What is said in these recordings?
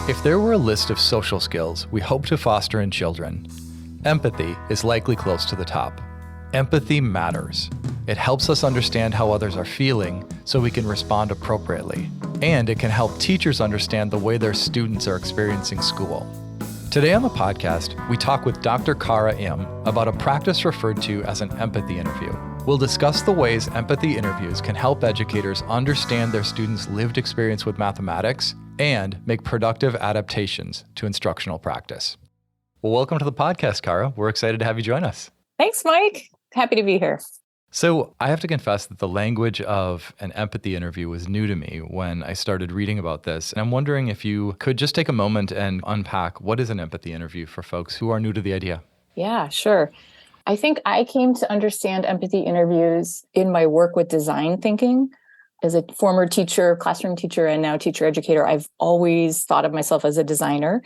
If there were a list of social skills we hope to foster in children, empathy is likely close to the top. Empathy matters. It helps us understand how others are feeling so we can respond appropriately. And it can help teachers understand the way their students are experiencing school. Today on the podcast, we talk with Dr. Kara Imm about a practice referred to as an empathy interview. We'll discuss the ways empathy interviews can help educators understand their students' lived experience with mathematics and make productive adaptations to instructional practice. Well, welcome to the podcast, Kara. We're excited to have you join us. Thanks, Mike. Happy to be here. So I have to confess that the language of an empathy interview was new to me when I started reading about this. And I'm wondering if you could just take a moment and unpack what is an empathy interview for folks who are new to the idea. Yeah, sure. I think I came to understand empathy interviews in my work with design thinking. As a former teacher, classroom teacher, and now teacher educator, I've always thought of myself as a designer.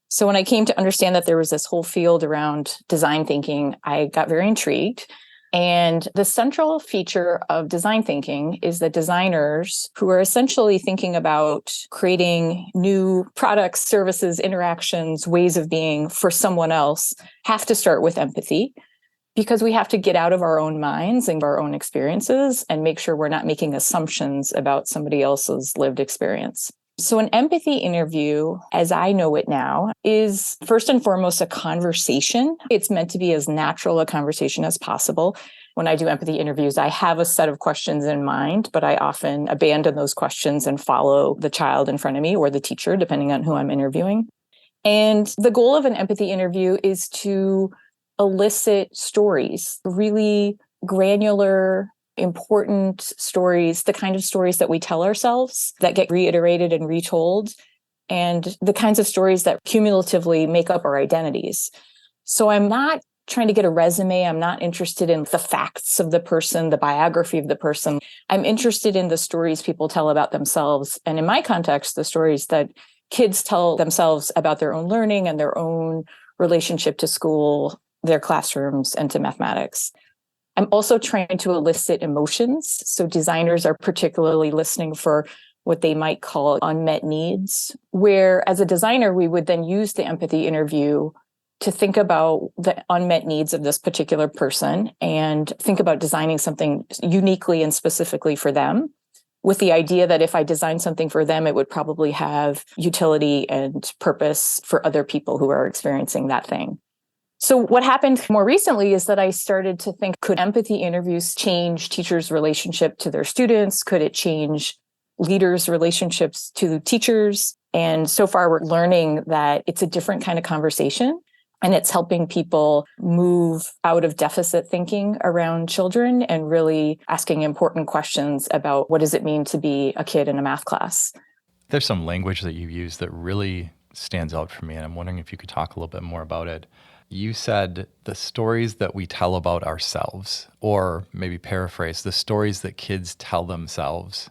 So when I came to understand that there was this whole field around design thinking, I got very intrigued. And the central feature of design thinking is that designers who are essentially thinking about creating new products, services, interactions, ways of being for someone else have to start with empathy, because we have to get out of our own minds and our own experiences and make sure we're not making assumptions about somebody else's lived experience. So an empathy interview, as I know it now, is first and foremost a conversation. It's meant to be as natural a conversation as possible. When I do empathy interviews, I have a set of questions in mind, but I often abandon those questions and follow the child in front of me or the teacher, depending on who I'm interviewing. And the goal of an empathy interview is to elicit stories, really granular, important stories, the kind of stories that we tell ourselves that get reiterated and retold, and the kinds of stories that cumulatively make up our identities. So I'm not trying to get a resume. I'm not interested in the facts of the person, the biography of the person. I'm interested in the stories people tell about themselves. And in my context, the stories that kids tell themselves about their own learning and their own relationship to school, their classrooms, and to mathematics. I'm also trying to elicit emotions. So designers are particularly listening for what they might call unmet needs, where as a designer, we would then use the empathy interview to think about the unmet needs of this particular person and think about designing something uniquely and specifically for them, with the idea that if I design something for them, it would probably have utility and purpose for other people who are experiencing that thing. So what happened more recently is that I started to think, could empathy interviews change teachers' relationship to their students? Could it change leaders' relationships to teachers? And so far, we're learning that it's a different kind of conversation, and it's helping people move out of deficit thinking around children and really asking important questions about what does it mean to be a kid in a math class. There's some language that you use that really stands out for me, and I'm wondering if you could talk a little bit more about it. You said the stories that we tell about ourselves, or maybe paraphrase, the stories that kids tell themselves.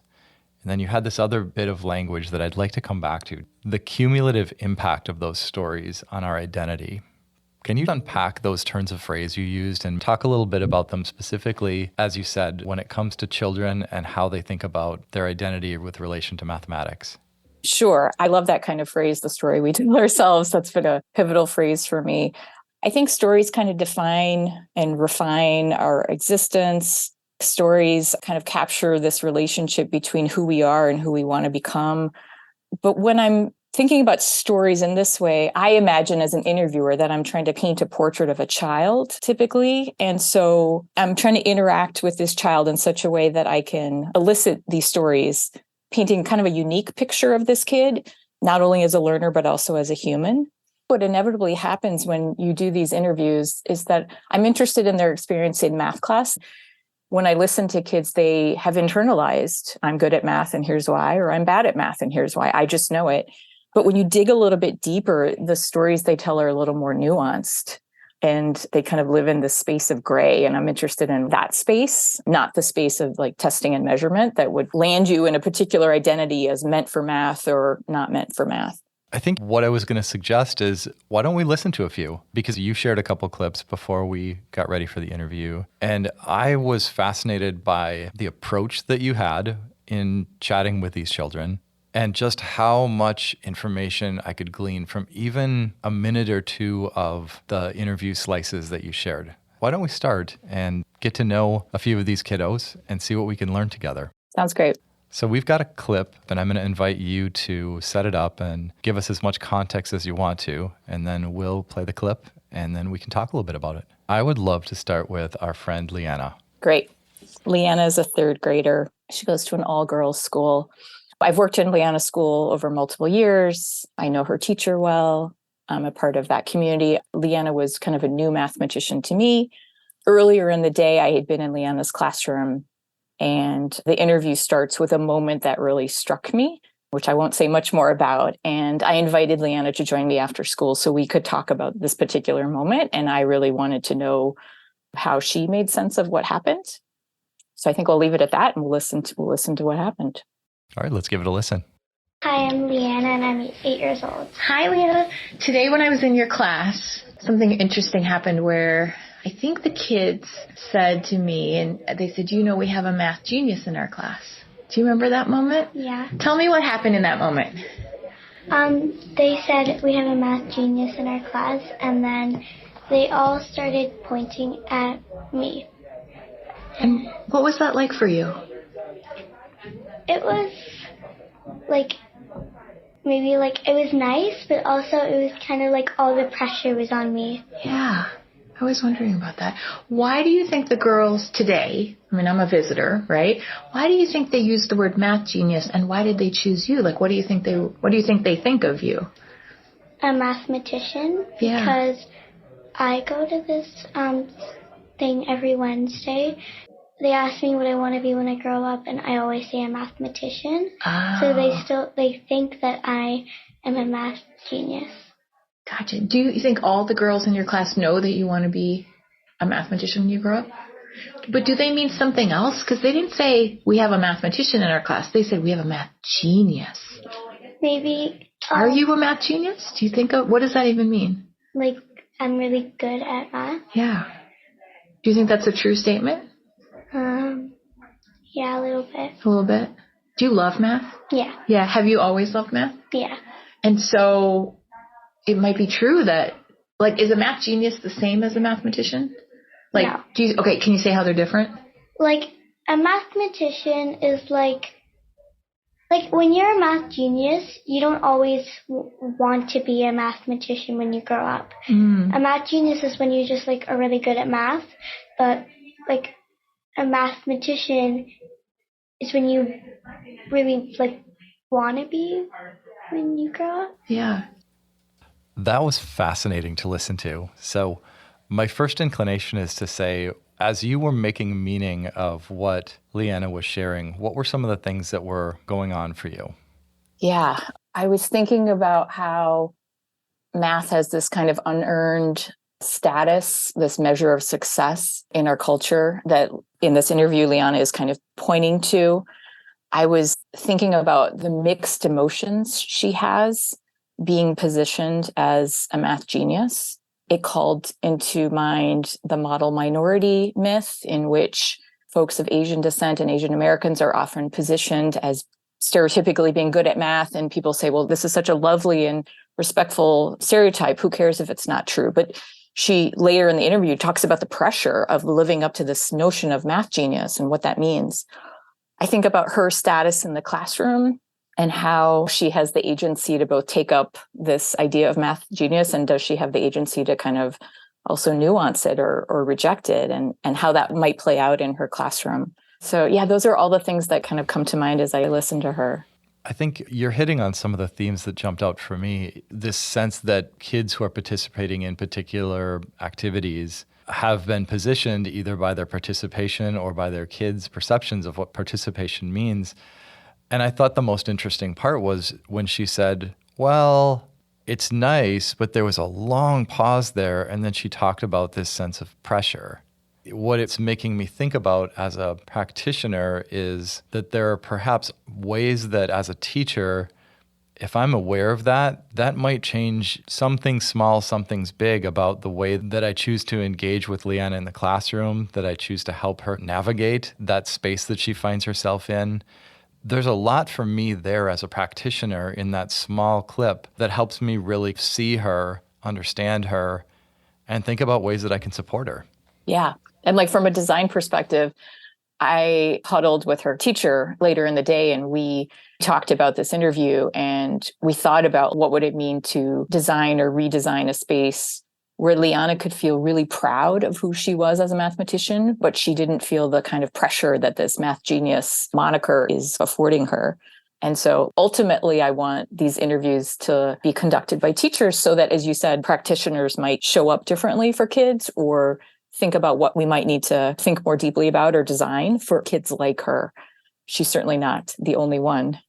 And then you had this other bit of language that I'd like to come back to, the cumulative impact of those stories on our identity. Can you unpack those turns of phrase you used and talk a little bit about them specifically, as you said, when it comes to children and how they think about their identity with relation to mathematics? Sure. I love that kind of phrase, the story we tell ourselves. That's been a pivotal phrase for me. I think stories kind of define and refine our existence. Stories kind of capture this relationship between who we are and who we want to become. But when I'm thinking about stories in this way, I imagine as an interviewer that I'm trying to paint a portrait of a child typically. And so I'm trying to interact with this child in such a way that I can elicit these stories, painting kind of a unique picture of this kid, not only as a learner, but also as a human. What inevitably happens when you do these interviews is that I'm interested in their experience in math class. When I listen to kids, they have internalized, I'm good at math and here's why, or I'm bad at math and here's why. I just know it. But when you dig a little bit deeper, the stories they tell are a little more nuanced and they kind of live in the space of gray. And I'm interested in that space, not the space of like testing and measurement that would land you in a particular identity as meant for math or not meant for math. I think what I was going to suggest is, why don't we listen to a few? Because you shared a couple clips before we got ready for the interview. And I was fascinated by the approach that you had in chatting with these children. and just how much information I could glean from even a minute or two of the interview slices that you shared. Why don't we start and get to know a few of these kiddos and see what we can learn together? Sounds great. So we've got a clip, and I'm going to invite you to set it up and give us as much context as you want to, and then we'll play the clip, and then we can talk a little bit about it. I would love to start with our friend Leanna. Great. Leanna is a third grader. She goes to an all-girls school. I've worked in Leanna's school over multiple years. I know her teacher well. I'm a part of that community. Leanna was kind of a new mathematician to me. Earlier in the day, I had been in Leanna's classroom, and the interview starts with a moment that really struck me, which I won't say much more about. And I invited Leanna to join me after school so we could talk about this particular moment. And I really wanted to know how she made sense of what happened. So I think I'll leave it at that, and we'll listen to what happened. All right, let's give it a listen. Hi, I'm Leanna, and I'm 8 years old. Hi, Leanna. Today when I was in your class, something interesting happened where I think the kids said to me, and they said, we have a math genius in our class. Do you remember that moment? Yeah. Tell me what happened in that moment. They said we have a math genius in our class, and then they all started pointing at me. And what was that like for you? It was it was nice, but also it was kind of like all the pressure was on me. Yeah, I was wondering about that. Why do you think the girls today, I'm a visitor, right? Why do you think they used the word math genius, and why did they choose you? What do you think they think of you? A mathematician. Yeah. Because I go to this thing every Wednesday. They ask me what I want to be when I grow up, and I always say a mathematician. Oh. So they think that I am a math genius. Gotcha. Do you think all the girls in your class know that you want to be a mathematician when you grow up? But do they mean something else? Because they didn't say we have a mathematician in our class. They said we have a math genius. Maybe. Are you a math genius? Do you think what does that even mean? I'm really good at math. Yeah. Do you think that's a true statement? Yeah, a little bit. A little bit. Do you love math? Yeah. Yeah. Have you always loved math? Yeah. And so it might be true that, is a math genius the same as a mathematician? No. Can you say how they're different? A mathematician is when you're a math genius, you don't always want to be a mathematician when you grow up. Mm. A math genius is when you just are really good at math, but a mathematician is when you really want to be when you grow up. Yeah. That was fascinating to listen to. So my first inclination is to say, as you were making meaning of what Leanna was sharing, what were some of the things that were going on for you? Yeah, I was thinking about how math has this kind of unearned status, this measure of success in our culture that in this interview, Leanna is kind of pointing to. I was thinking about the mixed emotions she has being positioned as a math genius. It called into mind the model minority myth, in which folks of Asian descent and Asian Americans are often positioned as stereotypically being good at math. And people say, well, this is such a lovely and respectful stereotype. Who cares if it's not true? But she later in the interview talks about the pressure of living up to this notion of math genius and what that means. I think about her status in the classroom and how she has the agency to both take up this idea of math genius, and does she have the agency to kind of also nuance it or reject it, and how that might play out in her classroom. So yeah, those are all the things that kind of come to mind as I listen to her. I think you're hitting on some of the themes that jumped out for me. This sense that kids who are participating in particular activities have been positioned either by their participation or by their kids' perceptions of what participation means. And I thought the most interesting part was when she said, well, it's nice, but there was a long pause there. And then she talked about this sense of pressure. What it's making me think about as a practitioner is that there are perhaps ways that as a teacher, if I'm aware of that, that might change something small, something's big about the way that I choose to engage with Leanna in the classroom, that I choose to help her navigate that space that she finds herself in. There's a lot for me there as a practitioner in that small clip that helps me really see her, understand her, and think about ways that I can support her. Yeah. And like from a design perspective, I huddled with her teacher later in the day and we talked about this interview and we thought about what would it mean to design or redesign a space where Liana could feel really proud of who she was as a mathematician, but she didn't feel the kind of pressure that this math genius moniker is affording her. And so ultimately, I want these interviews to be conducted by teachers so that, as you said, practitioners might show up differently for kids or think about what we might need to think more deeply about or design for kids like her. She's certainly not the only one.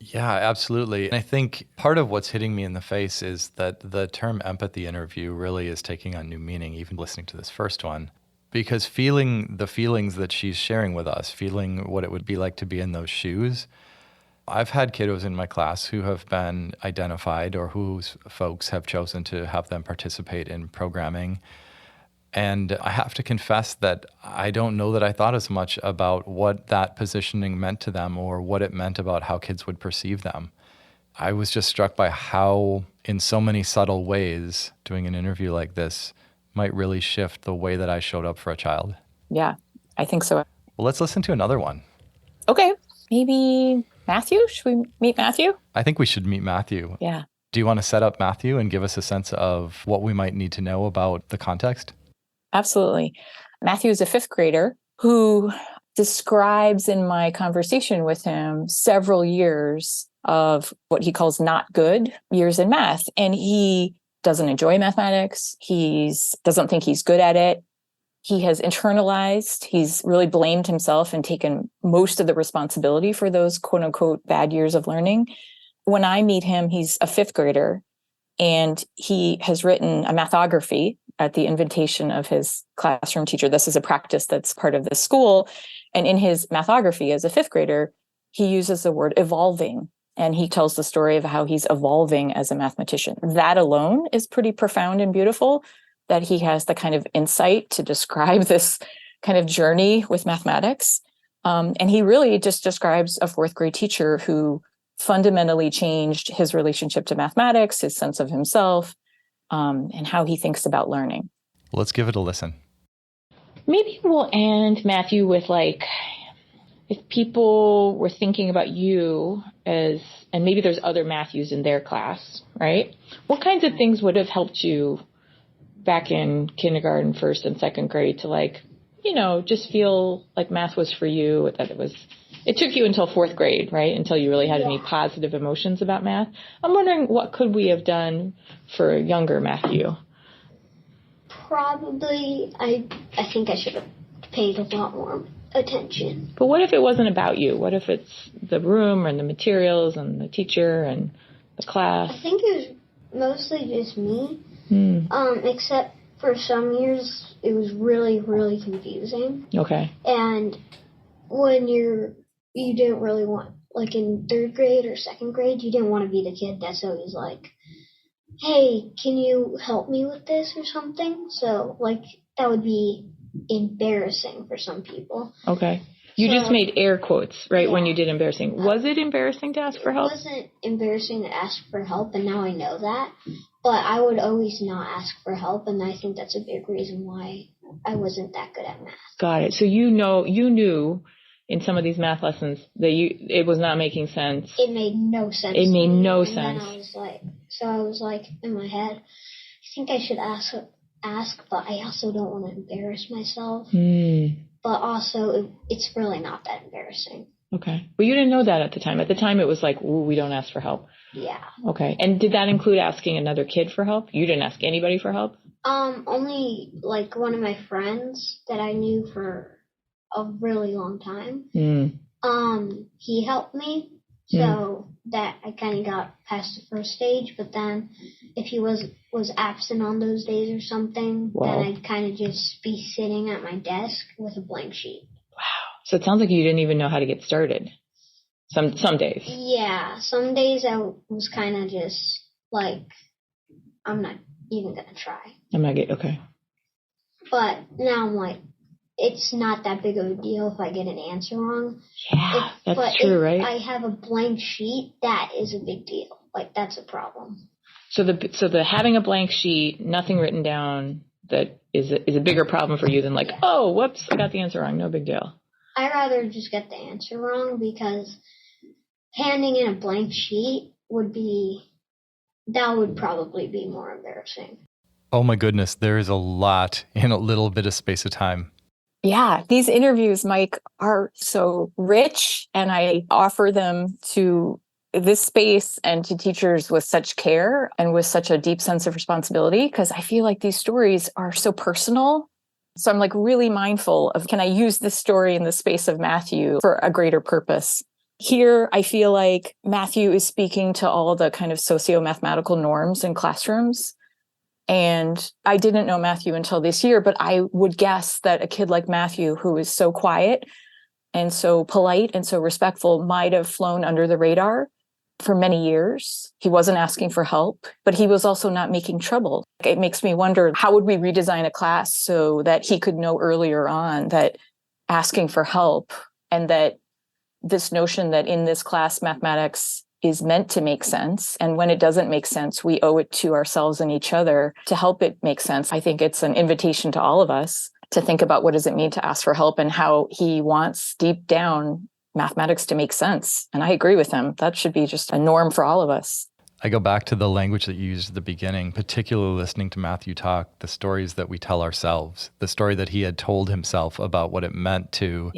Yeah, absolutely. And I think part of what's hitting me in the face is that the term empathy interview really is taking on new meaning, even listening to this first one, because feeling the feelings that she's sharing with us, feeling what it would be like to be in those shoes. I've had kiddos in my class who have been identified or whose folks have chosen to have them participate in programming. And I have to confess that I don't know that I thought as much about what that positioning meant to them or what it meant about how kids would perceive them. I was just struck by how, in so many subtle ways, doing an interview like this might really shift the way that I showed up for a child. Yeah, I think so. Well, let's listen to another one. Okay, maybe Matthew? Should we meet Matthew? I think we should meet Matthew. Yeah. Do you want to set up Matthew and give us a sense of what we might need to know about the context? Absolutely. Matthew is a fifth grader who describes in my conversation with him several years of what he calls not good years in math. And he doesn't enjoy mathematics. He doesn't think he's good at it. He has internalized, he's really blamed himself and taken most of the responsibility for those quote unquote bad years of learning. When I meet him, he's a fifth grader and he has written a mathography at the invitation of his classroom teacher. This is a practice that's part of this school. And in his mathography as a fifth grader, he uses the word evolving. And he tells the story of how he's evolving as a mathematician. That alone is pretty profound and beautiful, that he has the kind of insight to describe this kind of journey with mathematics. And he really just describes a fourth grade teacher who fundamentally changed his relationship to mathematics, his sense of himself, and how he thinks about learning. Let's give it a listen. Maybe we'll end, Matthew, with like, if people were thinking about you as, and maybe there's other Matthews in their class, right? What kinds of things would have helped you back in kindergarten, first and second grade to like, you know, just feel like math was for you, that it took you until fourth grade, right? Until you really had any positive emotions about math. I'm wondering, what could we have done for younger Matthew? Probably, I think I should have paid a lot more attention. But what if it wasn't about you? What if it's the room and the materials and the teacher and the class? I think it was mostly just me. Except for some years, it was really, really confusing. Okay. And when you didn't really want, like in third grade or second grade, you didn't want to be the kid that's always like, hey, can you help me with this or something? So, like, that would be embarrassing for some people. Okay. You just made air quotes, right, when you did embarrassing. Was it embarrassing to ask for help? It wasn't embarrassing to ask for help, and now I know that. But I would always not ask for help, and I think that's a big reason why I wasn't that good at math. Got it. So you knew in some of these math lessons that it was not making sense. It made no sense. It made no sense. And then I was like in my head, I think I should ask, but I also don't want to embarrass myself. But also, it's really not that embarrassing. Okay. Well, you didn't know that at the time. At the time, it was like, ooh, we don't ask for help. Yeah. Okay. And did that include asking another kid for help? You didn't ask anybody for help? Only, like, one of my friends that I knew for a really long time. He helped me, so that I kind of got past the first stage. But then, if he was absent on those days or something, then I'd kind of just be sitting at my desk with a blank sheet. Wow. So it sounds like you didn't even know how to get started. Some days. Yeah, some days I was kind of just like, I'm not even gonna try. Okay. But now I'm like, it's not that big of a deal if I get an answer wrong. Yeah, But that's true, if right? I have a blank sheet, that is a big deal. Like, that's a problem. So the having a blank sheet, nothing written down, that is a bigger problem for you than like, oh, whoops, I got the answer wrong. No big deal. I'd rather just get the answer wrong, because handing in a blank sheet would probably be more embarrassing. Oh my goodness, there is a lot in a little bit of space of time. Yeah, these interviews, Mike, are so rich, and I offer them to this space and to teachers with such care and with such a deep sense of responsibility, because I feel like these stories are so personal. So I'm like really mindful of, can I use this story in the space of Matthew for a greater purpose? Here, I feel like Matthew is speaking to all the kind of socio-mathematical norms in classrooms. And I didn't know Matthew until this year, but I would guess that a kid like Matthew, who is so quiet and so polite and so respectful, might have flown under the radar for many years. He wasn't asking for help, but he was also not making trouble. It makes me wonder, how would we redesign a class so that he could know earlier on that asking for help, and that this notion that in this class, mathematics is meant to make sense. And when it doesn't make sense, we owe it to ourselves and each other to help it make sense. I think it's an invitation to all of us to think about, what does it mean to ask for help, and how he wants deep down mathematics to make sense. And I agree with him. That should be just a norm for all of us. I go back to the language that you used at the beginning, particularly listening to Matthew talk, the stories that we tell ourselves, the story that he had told himself about what it meant to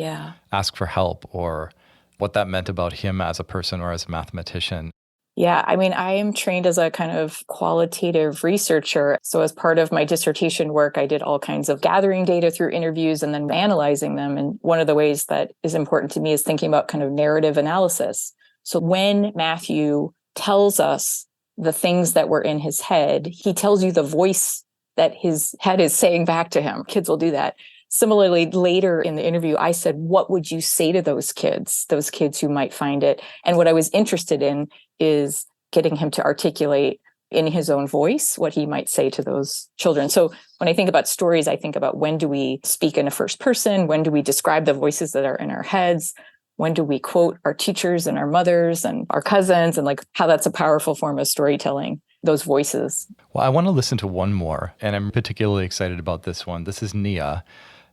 ask for help, or what that meant about him as a person or as a mathematician. Yeah, I mean, I am trained as a kind of qualitative researcher. So as part of my dissertation work, I did all kinds of gathering data through interviews and then analyzing them. And one of the ways that is important to me is thinking about kind of narrative analysis. So when Matthew tells us the things that were in his head, he tells you the voice that his head is saying back to him. Kids will do that. Similarly, later in the interview, I said, what would you say to those kids who might find it? And what I was interested in is getting him to articulate in his own voice what he might say to those children. So when I think about stories, I think about, when do we speak in a first person? When do we describe the voices that are in our heads? When do we quote our teachers and our mothers and our cousins, and like how that's a powerful form of storytelling, those voices. Well, I want to listen to one more, and I'm particularly excited about this one. This is Nia.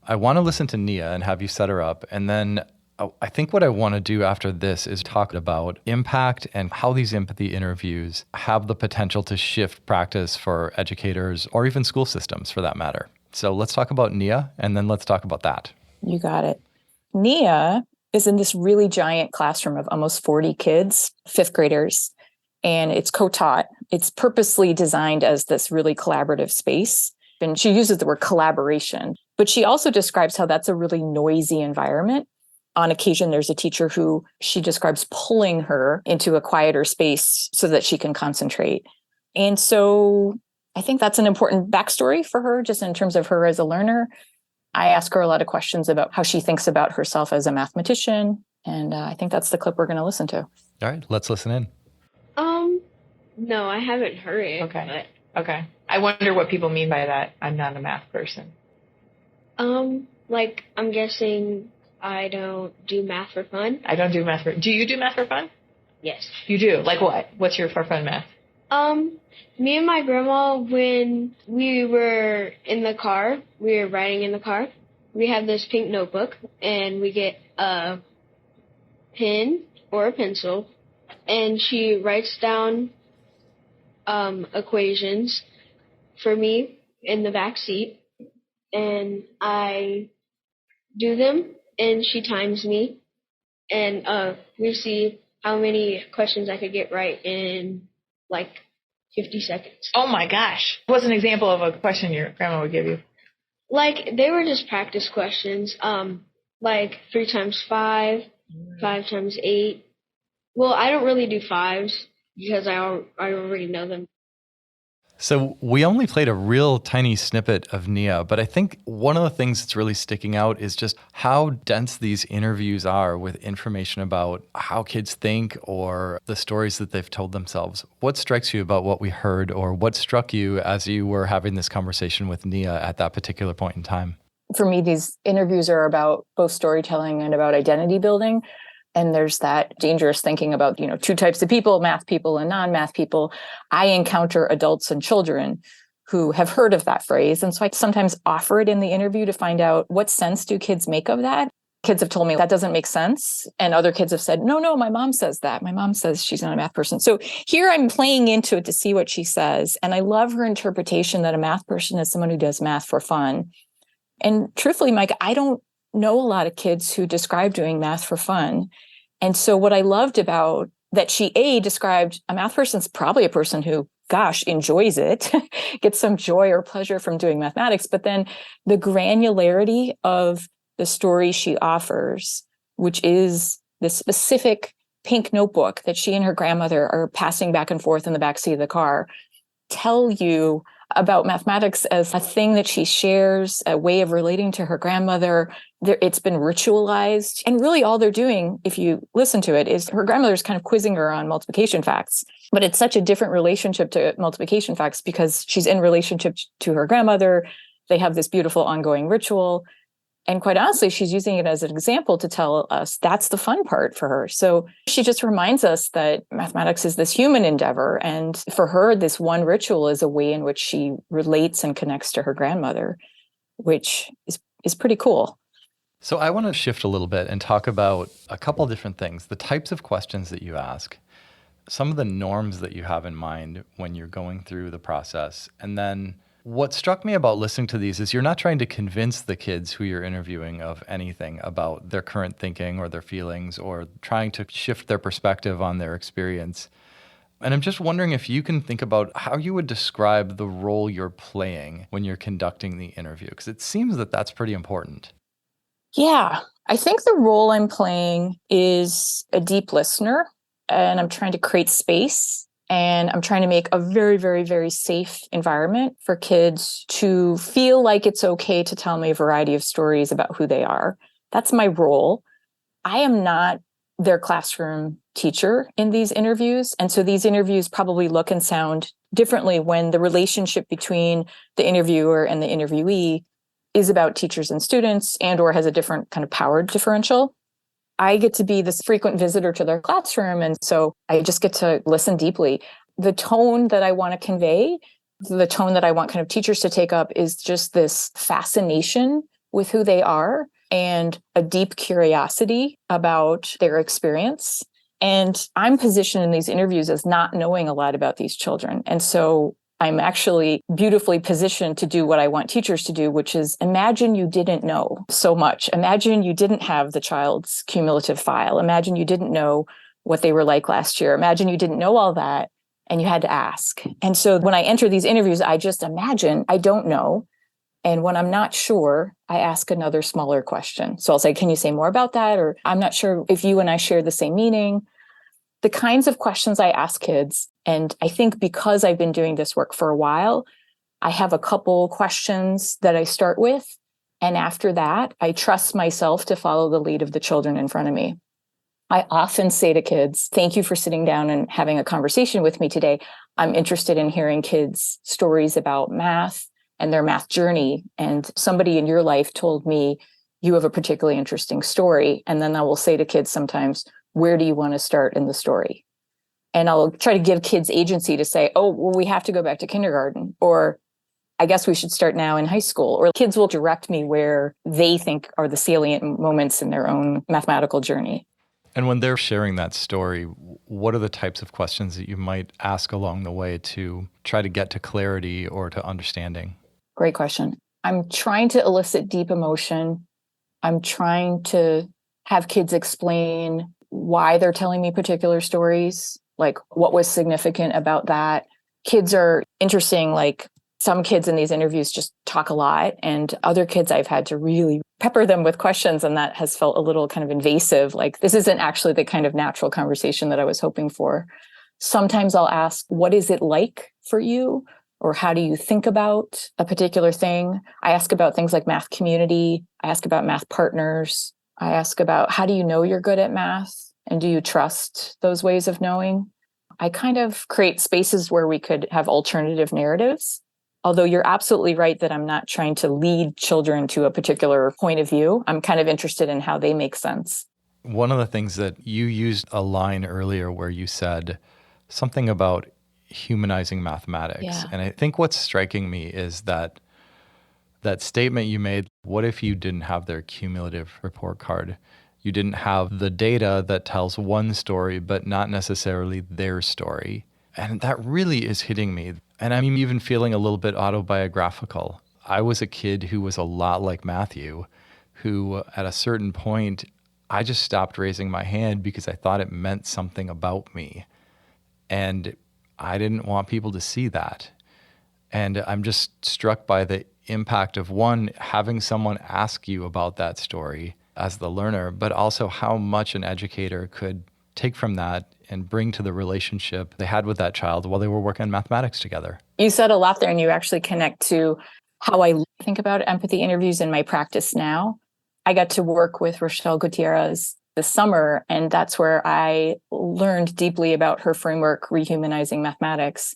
I want to listen to Nia and have you set her up. And then I think what I want to do after this is talk about impact and how these empathy interviews have the potential to shift practice for educators, or even school systems for that matter. So let's talk about Nia, and then let's talk about that. You got it. Nia is in this really giant classroom of almost 40 kids, fifth graders, and it's co-taught. It's purposely designed as this really collaborative space. And she uses the word collaboration, but she also describes how that's a really noisy environment. On occasion, there's a teacher who she describes pulling her into a quieter space so that she can concentrate. And so I think that's an important backstory for her, just in terms of her as a learner. I ask her a lot of questions about how she thinks about herself as a mathematician. And I think that's the clip we're going to listen to. All right, let's listen in. No, I haven't heard it. Okay. Okay. I wonder what people mean by that. I'm not a math person. Like, I'm guessing I don't do math for fun. I don't do math for... Do you do math for fun? Yes. You do? Like what? What's your for fun math? Me and my grandma, when we were in the car, we were riding in the car, we have this pink notebook, and we get a pen or a pencil, and she writes down equations for me in the back seat, and I do them, and she times me, and we see how many questions I could get right in like 50 seconds. Oh my gosh. What's an example of a question your grandma would give you? Like, they were just practice questions, like 3 times 5, 5 times 8. Well, I don't really do fives because I already know them. So we only played a real tiny snippet of Nia, but I think one of the things that's really sticking out is just how dense these interviews are with information about how kids think or the stories that they've told themselves. What strikes you about what we heard, or what struck you as you were having this conversation with Nia at that particular point in time? For me, these interviews are about both storytelling and about identity building. And there's that dangerous thinking about, two types of people, math people and non-math people. I encounter adults and children who have heard of that phrase. And so I sometimes offer it in the interview to find out what sense do kids make of that. Kids have told me that doesn't make sense. And other kids have said, no, my mom says that. My mom says she's not a math person. So here I'm playing into it to see what she says. And I love her interpretation that a math person is someone who does math for fun. And truthfully, Mike, I don't know a lot of kids who describe doing math for fun. And so what I loved about that she described a math person's probably a person who, enjoys it, gets some joy or pleasure from doing mathematics. But then the granularity of the story she offers, which is this specific pink notebook that she and her grandmother are passing back and forth in the backseat of the car, tell you about mathematics as a thing that she shares, a way of relating to her grandmother. It's been ritualized. And really all they're doing, if you listen to it, is her grandmother's kind of quizzing her on multiplication facts. But it's such a different relationship to multiplication facts because she's in relationship to her grandmother. They have this beautiful ongoing ritual. And quite honestly, she's using it as an example to tell us that's the fun part for her. So she just reminds us that mathematics is this human endeavor. And for her, this one ritual is a way in which she relates and connects to her grandmother, which is pretty cool. So I want to shift a little bit and talk about a couple different things, the types of questions that you ask, some of the norms that you have in mind when you're going through the process, and then what struck me about listening to these is you're not trying to convince the kids who you're interviewing of anything about their current thinking or their feelings or trying to shift their perspective on their experience. And I'm just wondering if you can think about how you would describe the role you're playing when you're conducting the interview, because it seems that that's pretty important. Yeah, I think the role I'm playing is a deep listener, and I'm trying to create space. And I'm trying to make a very, very, very safe environment for kids to feel like it's okay to tell me a variety of stories about who they are. That's my role. I am not their classroom teacher in these interviews. And so these interviews probably look and sound differently when the relationship between the interviewer and the interviewee is about teachers and students and or has a different kind of power differential. I get to be this frequent visitor to their classroom. And so I just get to listen deeply. The tone that I want to convey, the tone that I want kind of teachers to take up is just this fascination with who they are and a deep curiosity about their experience. And I'm positioned in these interviews as not knowing a lot about these children. And so I'm actually beautifully positioned to do what I want teachers to do, which is imagine you didn't know so much. Imagine you didn't have the child's cumulative file. Imagine you didn't know what they were like last year. Imagine you didn't know all that and you had to ask. And so when I enter these interviews, I just imagine I don't know. And when I'm not sure, I ask another smaller question. So I'll say, can you say more about that? Or I'm not sure if you and I share the same meaning. The kinds of questions I ask kids, and I think because I've been doing this work for a while, I have a couple questions that I start with. And after that, I trust myself to follow the lead of the children in front of me. I often say to kids, thank you for sitting down and having a conversation with me today. I'm interested in hearing kids' stories about math and their math journey. And somebody in your life told me you have a particularly interesting story. And then I will say to kids sometimes, where do you want to start in the story? And I'll try to give kids agency to say, oh, well, we have to go back to kindergarten, or I guess we should start now in high school, or kids will direct me where they think are the salient moments in their own mathematical journey. And when they're sharing that story, what are the types of questions that you might ask along the way to try to get to clarity or to understanding? Great question. I'm trying to elicit deep emotion. I'm trying to have kids explain why they're telling me particular stories, like what was significant about that. Kids are interesting, like some kids in these interviews just talk a lot, and other kids I've had to really pepper them with questions, and that has felt a little kind of invasive, like this isn't actually the kind of natural conversation that I was hoping for. Sometimes I'll ask, what is it like for you? Or how do you think about a particular thing? I ask about things like math community. I ask about math partners. I ask about how do you know you're good at math? And do you trust those ways of knowing? I kind of create spaces where we could have alternative narratives. Although you're absolutely right that I'm not trying to lead children to a particular point of view. I'm kind of interested in how they make sense. One of the things that you used a line earlier where you said something about humanizing mathematics. Yeah. And I think what's striking me is that statement you made, what if you didn't have their cumulative report card? You didn't have the data that tells one story, but not necessarily their story. And that really is hitting me. And I'm even feeling a little bit autobiographical. I was a kid who was a lot like Matthew, who at a certain point, I just stopped raising my hand because I thought it meant something about me. And I didn't want people to see that. And I'm just struck by the impact of, one, having someone ask you about that story as the learner, but also how much an educator could take from that and bring to the relationship they had with that child while they were working on mathematics together. You said a lot there, and you actually connect to how I think about empathy interviews in my practice now. I got to work with Rochelle Gutierrez this summer, and that's where I learned deeply about her framework, Rehumanizing Mathematics.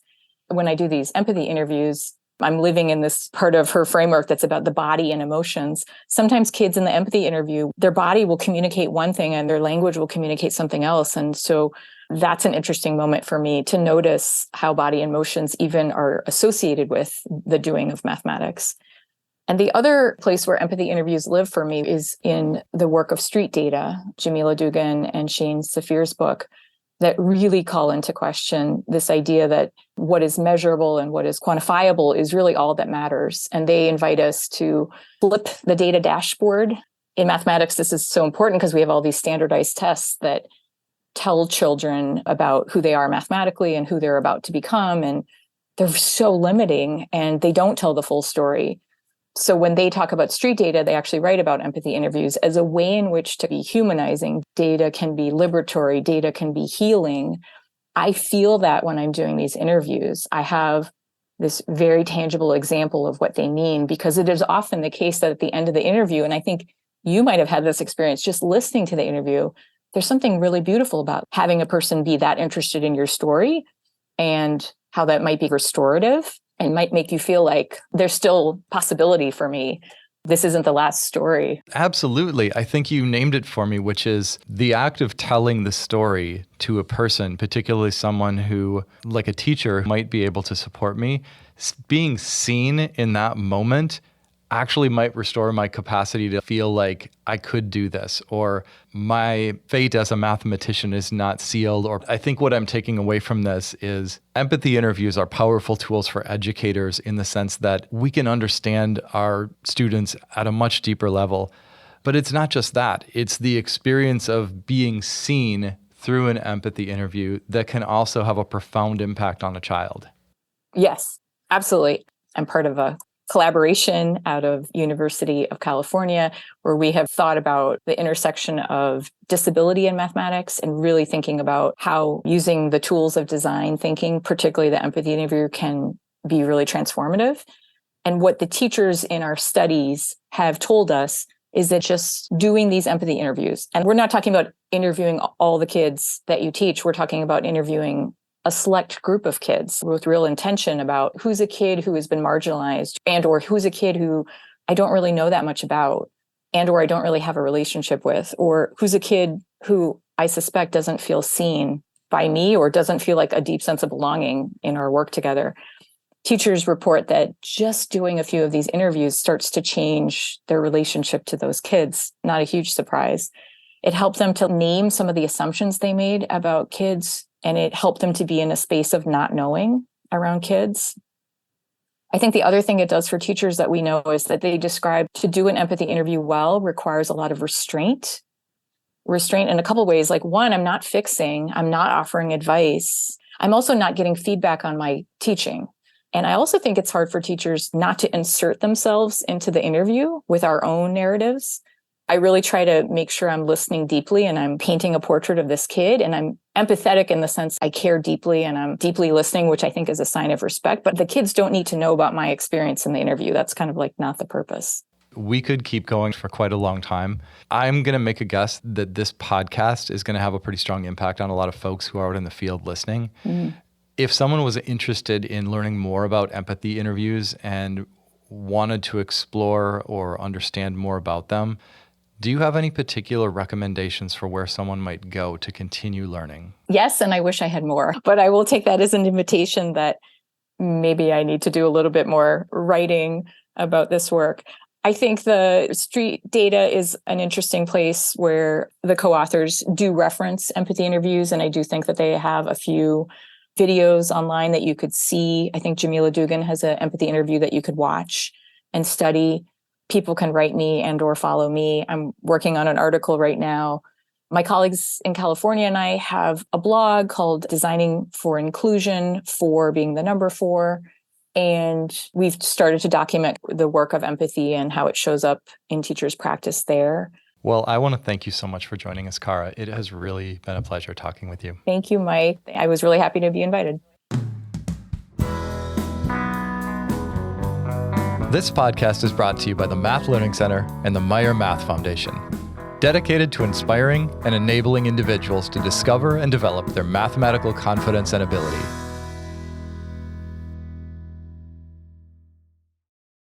When I do these empathy interviews, I'm living in this part of her framework that's about the body and emotions. Sometimes kids in the empathy interview, their body will communicate one thing and their language will communicate something else. And so that's an interesting moment for me to notice how body and emotions even are associated with the doing of mathematics. And the other place where empathy interviews live for me is in the work of street data, Jamila Dugan and Shane Safir's book, that really call into question this idea that what is measurable and what is quantifiable is really all that matters. And they invite us to flip the data dashboard. In mathematics, this is so important because we have all these standardized tests that tell children about who they are mathematically and who they're about to become. And they're so limiting and they don't tell the full story. So when they talk about street data, they actually write about empathy interviews as a way in which to be humanizing. Data can be liberatory, data can be healing. I feel that when I'm doing these interviews, I have this very tangible example of what they mean, because it is often the case that at the end of the interview, and I think you might have had this experience just listening to the interview, there's something really beautiful about having a person be that interested in your story and how that might be restorative. And might make you feel like there's still possibility for me. This isn't the last story. Absolutely. I think you named it for me, which is the act of telling the story to a person, particularly someone who, like a teacher, might be able to support me. Being seen in that moment actually might restore my capacity to feel like I could do this, or my fate as a mathematician is not sealed. Or I think what I'm taking away from this is empathy interviews are powerful tools for educators in the sense that we can understand our students at a much deeper level. But it's not just that. It's the experience of being seen through an empathy interview that can also have a profound impact on a child. Yes, absolutely. I'm part of a collaboration out of University of California, where we have thought about the intersection of disability and mathematics and really thinking about how using the tools of design thinking, particularly the empathy interview, can be really transformative. And what the teachers in our studies have told us is that just doing these empathy interviews, and we're not talking about interviewing all the kids that you teach, we're talking about interviewing a select group of kids with real intention about who's a kid who has been marginalized, and or who's a kid who I don't really know that much about, and or I don't really have a relationship with, or who's a kid who I suspect doesn't feel seen by me or doesn't feel like a deep sense of belonging in our work together. Teachers report that just doing a few of these interviews starts to change their relationship to those kids. Not a huge surprise. It helped them to name some of the assumptions they made about kids, and it helped them to be in a space of not knowing around kids. I think the other thing it does for teachers that we know is that they describe to do an empathy interview well requires a lot of restraint. Restraint in a couple of ways. Like, one, I'm not fixing, I'm not offering advice. I'm also not getting feedback on my teaching. And I also think it's hard for teachers not to insert themselves into the interview with our own narratives. I really try to make sure I'm listening deeply and I'm painting a portrait of this kid, and I'm empathetic in the sense I care deeply and I'm deeply listening, which I think is a sign of respect. But the kids don't need to know about my experience in the interview. That's kind of like not the purpose. We could keep going for quite a long time. I'm going to make a guess that this podcast is going to have a pretty strong impact on a lot of folks who are out in the field listening. If someone was interested in learning more about empathy interviews and wanted to explore or understand more about them, do you have any particular recommendations for where someone might go to continue learning? Yes, and I wish I had more, but I will take that as an invitation that maybe I need to do a little bit more writing about this work. I think the street data is an interesting place where the co-authors do reference empathy interviews, and I do think that they have a few videos online that you could see. I think Jamila Dugan has an empathy interview that you could watch and study. People can write me and or follow me. I'm working on an article right now. My colleagues in California and I have a blog called Designing for Inclusion, 4 being the number 4. And we've started to document the work of empathy and how it shows up in teachers' practice there. Well, I want to thank you so much for joining us, Kara. It has really been a pleasure talking with you. Thank you, Mike. I was really happy to be invited. This podcast is brought to you by the Math Learning Center and the Meyer Math Foundation, dedicated to inspiring and enabling individuals to discover and develop their mathematical confidence and ability.